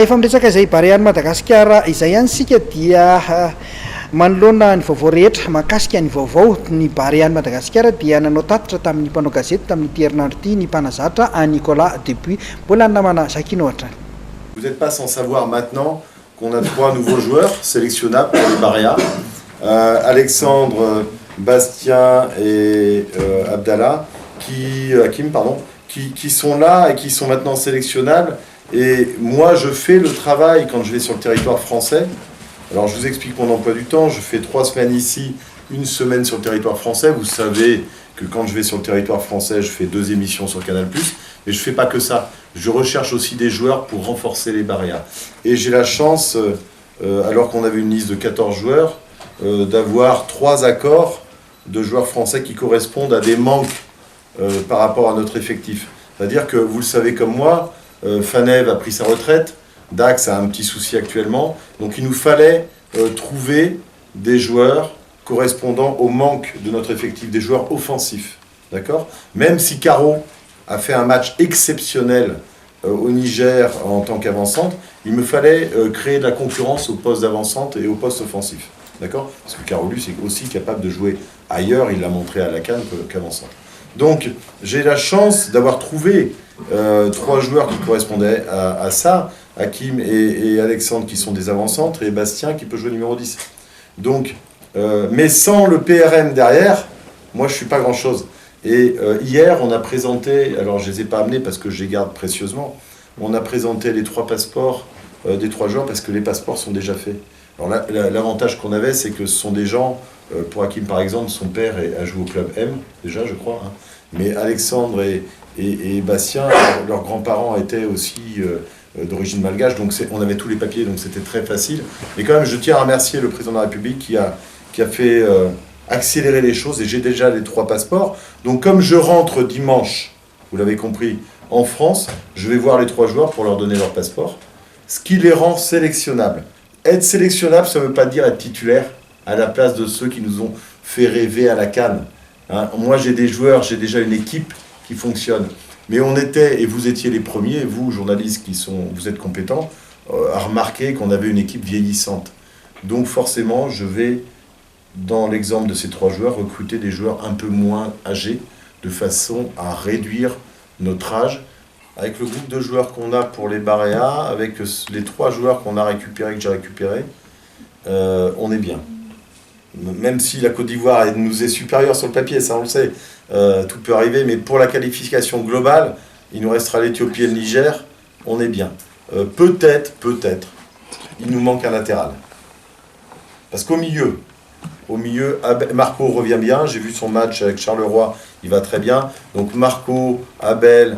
Efa miresaka izay Barea Madagasikara izay ihany sika dia manoloana ny vaovao rehetra mahakasika ny vaovao ny Barea Madagasikara dia nanao tatitra tamin'ny mpanao gazety tamin'ity herinandro ity ny mpanazatra Nicolas Dupuis. Mbola namana Zakino hatrany. Vous n'êtes pas sans savoir maintenant qu'on a 3 nouveaux joueurs sélectionnables pour les Barea. Alexandre, Bastien et Abdallah, Hakim, qui sont là et qui sont maintenant sélectionnables. Et moi, je fais le travail quand je vais sur le territoire français. Alors, je vous explique mon emploi du temps. Je fais 3 semaines ici, 1 semaine sur le territoire français. Vous savez que quand je vais sur le territoire français, je fais 2 émissions sur Canal+. Mais je ne fais pas que ça. Je recherche aussi des joueurs pour renforcer les Barea. Et j'ai la chance, alors qu'on avait une liste de 14 joueurs, d'avoir 3 accords de joueurs français qui correspondent à des manques par rapport à notre effectif. C'est-à-dire que, vous le savez comme moi, Fanev a pris sa retraite, Dax a un petit souci actuellement, donc il nous fallait trouver des joueurs correspondant au manque de notre effectif, des joueurs offensifs, d'accord? Même si Caro a fait un match exceptionnel au Niger en tant qu'avancante, il me fallait créer de la concurrence au poste d'avancante et au poste offensif, d'accord? Parce que Carolus est aussi capable de jouer ailleurs, il l'a montré à la CAN qu'avancante. Donc j'ai la chance d'avoir trouvé 3 joueurs qui correspondaient à ça, Hakim et Alexandre qui sont des avancantes et Bastien qui peut jouer numéro 10. Donc, mais sans le PRM derrière, moi je ne suis pas grand chose. Et hier on a présenté, alors je ne les ai pas amenés parce que je les garde précieusement, on a présenté les 3 passeports des 3 joueurs parce que les passeports sont déjà faits. Alors l'avantage qu'on avait, c'est que ce sont des gens, pour Hakim par exemple, son père a joué au club M, déjà je crois, hein. Mais Alexandre et Bastien, leurs grands-parents étaient aussi d'origine malgache, donc on avait tous les papiers, donc c'était très facile. Mais quand même, je tiens à remercier le président de la République qui a fait accélérer les choses, et j'ai déjà les 3 passeports. Donc comme je rentre dimanche, vous l'avez compris, en France, je vais voir les 3 joueurs pour leur donner leur passeport, ce qui les rend sélectionnables. Être sélectionnable, ça ne veut pas dire être titulaire à la place de ceux qui nous ont fait rêver à la CAN. Hein, moi, j'ai des joueurs, j'ai déjà une équipe qui fonctionne. Mais on était, et vous étiez les premiers, vous, journalistes, vous êtes compétents, à remarquer qu'on avait une équipe vieillissante. Donc forcément, je vais, dans l'exemple de ces 3 joueurs, recruter des joueurs un peu moins âgés, de façon à réduire notre âge. Avec le groupe de joueurs qu'on a pour les Barea, avec les 3 joueurs qu'on a récupérés, que j'ai récupérés, on est bien. Même si la Côte d'Ivoire nous est supérieure sur le papier, ça on le sait, tout peut arriver, mais pour la qualification globale, il nous restera l'Éthiopie et le Niger, on est bien. Peut-être, il nous manque un latéral. Parce qu'au milieu, Marco revient bien, j'ai vu son match avec Charleroi, il va très bien. Donc Marco, Abel,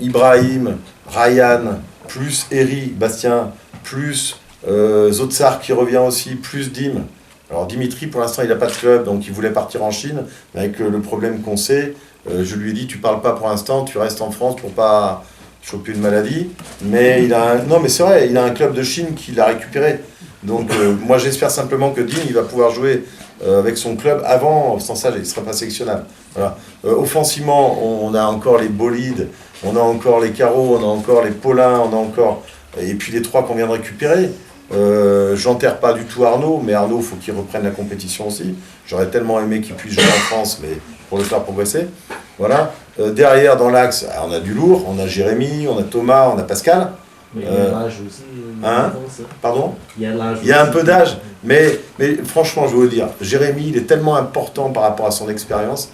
Ibrahim, Ryan, plus Eri, Bastien, plus Zotsar qui revient aussi, plus Dim. Alors Dimitri, pour l'instant, il n'a pas de club, donc il voulait partir en Chine. Avec le problème qu'on sait, je lui ai dit, tu parles pas pour l'instant, tu restes en France pour pas choper une maladie. Mais non, mais c'est vrai, il a un club de Chine qui l'a récupéré. Donc moi, j'espère simplement que Dim, il va pouvoir jouer avec son club avant, sans ça, il ne sera pas sélectionnable. Voilà. Offensivement, on a encore les Bolides, on a encore les Carreaux, on a encore les Paulins, on a encore... Et puis les 3 qu'on vient de récupérer. J'enterre pas du tout Arnaud, mais Arnaud, il faut qu'il reprenne la compétition aussi. J'aurais tellement aimé qu'il puisse jouer en France, mais pour le faire progresser. Voilà. Derrière, dans l'axe, on a du lourd, on a Jérémy, on a Thomas, on a Pascal. Mais il y a l'âge aussi. Pardon ? Il y a l'âge. Il y a un peu d'âge, mais franchement, je veux vous dire, Jérémy, il est tellement important par rapport à son expérience.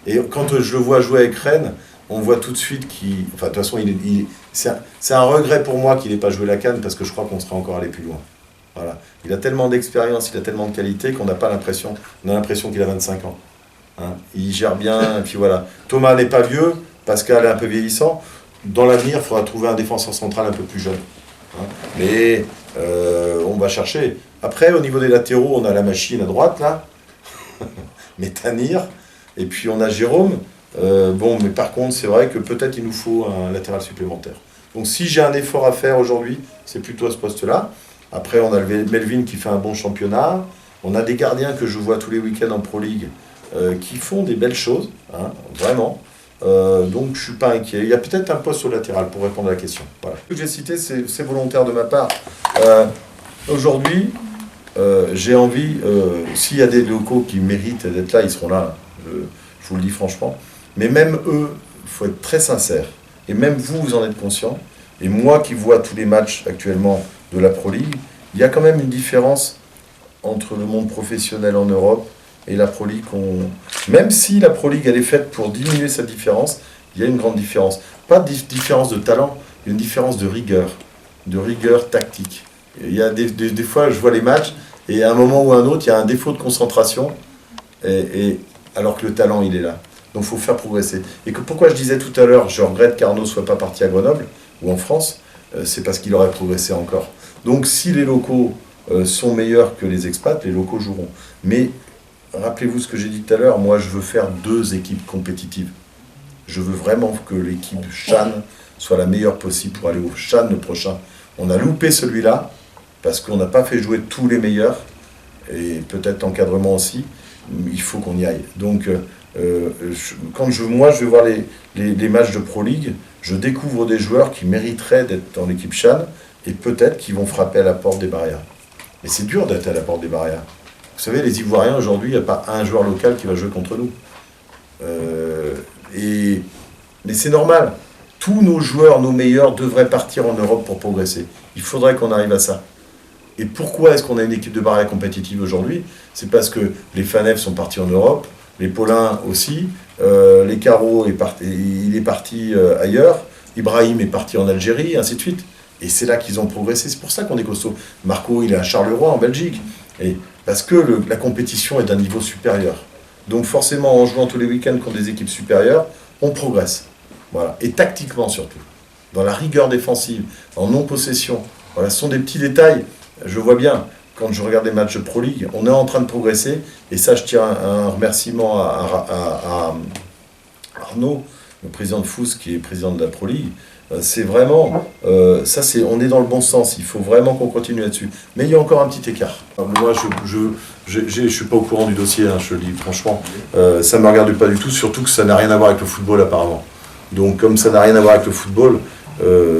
Et quand je le vois jouer avec Rennes, on voit tout de suite qu'il... Enfin, de toute façon, c'est un regret pour moi qu'il n'ait pas joué la CAN, parce que je crois qu'on serait encore allé plus loin. Voilà. Il a tellement d'expérience, il a tellement de qualité qu'on n'a pas l'impression... On a l'impression qu'il a 25 ans. Hein, il gère bien, et puis voilà. Thomas n'est pas vieux, Pascal est un peu vieillissant. Dans l'avenir, il faudra trouver un défenseur central un peu plus jeune. Hein. Mais on va chercher. Après, au niveau des latéraux, on a la machine à droite, là. Métanir. Et puis on a Jérôme. Bon, mais par contre, c'est vrai que peut-être il nous faut un latéral supplémentaire. Donc si j'ai un effort à faire aujourd'hui, c'est plutôt à ce poste-là. Après, on a le Melvin qui fait un bon championnat. On a des gardiens que je vois tous les week-ends en Pro League qui font des belles choses, hein, vraiment. Donc je ne suis pas inquiet. Il y a peut-être un poste au latéral pour répondre à la question. Voilà. Ce que j'ai cité, c'est volontaire de ma part. Aujourd'hui, j'ai envie, s'il y a des locaux qui méritent d'être là, ils seront là. Je vous le dis franchement. Mais même eux, il faut être très sincère. Et même vous, vous en êtes conscient. Et moi qui vois tous les matchs actuellement de la Pro League, il y a quand même une différence entre le monde professionnel en Europe et la Pro League. Même si la Pro League elle est faite pour diminuer cette différence, il y a une grande différence. Pas de différence de talent, il y a une différence de rigueur tactique. Il y a des fois, je vois les matchs, et à un moment ou à un autre, il y a un défaut de concentration, alors que le talent, il est là. Donc il faut faire progresser. Et pourquoi je disais tout à l'heure, je regrette qu'Arnaud ne soit pas parti à Grenoble, ou en France, c'est parce qu'il aurait progressé encore. Donc si les locaux sont meilleurs que les expats, les locaux joueront. Mais rappelez-vous ce que j'ai dit tout à l'heure, moi je veux faire 2 équipes compétitives. Je veux vraiment que l'équipe Chan soit la meilleure possible pour aller au Chan le prochain. On a loupé celui-là, parce qu'on n'a pas fait jouer tous les meilleurs, et peut-être l'encadrement aussi, il faut qu'on y aille. Donc moi je vais voir les matchs de Pro League, je découvre des joueurs qui mériteraient d'être dans l'équipe Chan, et peut-être qu'ils vont frapper à la porte des barrières. Mais c'est dur d'être à la porte des barrières. Vous savez, les Ivoiriens, aujourd'hui, il n'y a pas un joueur local qui va jouer contre nous. Mais c'est normal. Tous nos joueurs, nos meilleurs, devraient partir en Europe pour progresser. Il faudrait qu'on arrive à ça. Et pourquoi est-ce qu'on a une équipe de barrière compétitive aujourd'hui? C'est parce que les Fanev sont partis en Europe, les Paulins aussi, les Carreaux, il est parti ailleurs, Ibrahim est parti en Algérie, ainsi de suite. Et c'est là qu'ils ont progressé. C'est pour ça qu'on est costaud. Marco, il est à Charleroi, en Belgique. Et parce que la compétition est d'un niveau supérieur. Donc forcément, en jouant tous les week-ends contre des équipes supérieures, on progresse. Voilà. Et tactiquement surtout. Dans la rigueur défensive, en non-possession. Voilà, ce sont des petits détails. Je vois bien, quand je regarde les matchs de Pro League, on est en train de progresser. Et ça, je tire un remerciement à Arnaud, le président de FUS, qui est président de la Pro League. C'est vraiment, on est dans le bon sens, il faut vraiment qu'on continue là-dessus. Mais il y a encore un petit écart. Moi, je ne suis pas au courant du dossier, hein, je le dis franchement. Ça ne me regarde pas du tout, surtout que ça n'a rien à voir avec le football apparemment. Donc comme ça n'a rien à voir avec le football,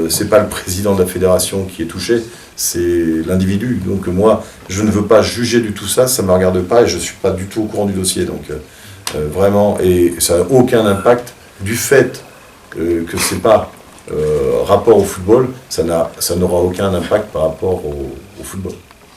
c'est pas le président de la fédération qui est touché, c'est l'individu. Donc moi, je ne veux pas juger du tout ça, ça ne me regarde pas et je ne suis pas du tout au courant du dossier. Donc vraiment, et ça n'a aucun impact du fait que c'est pas rapport au football, ça n'aura aucun impact par rapport au football.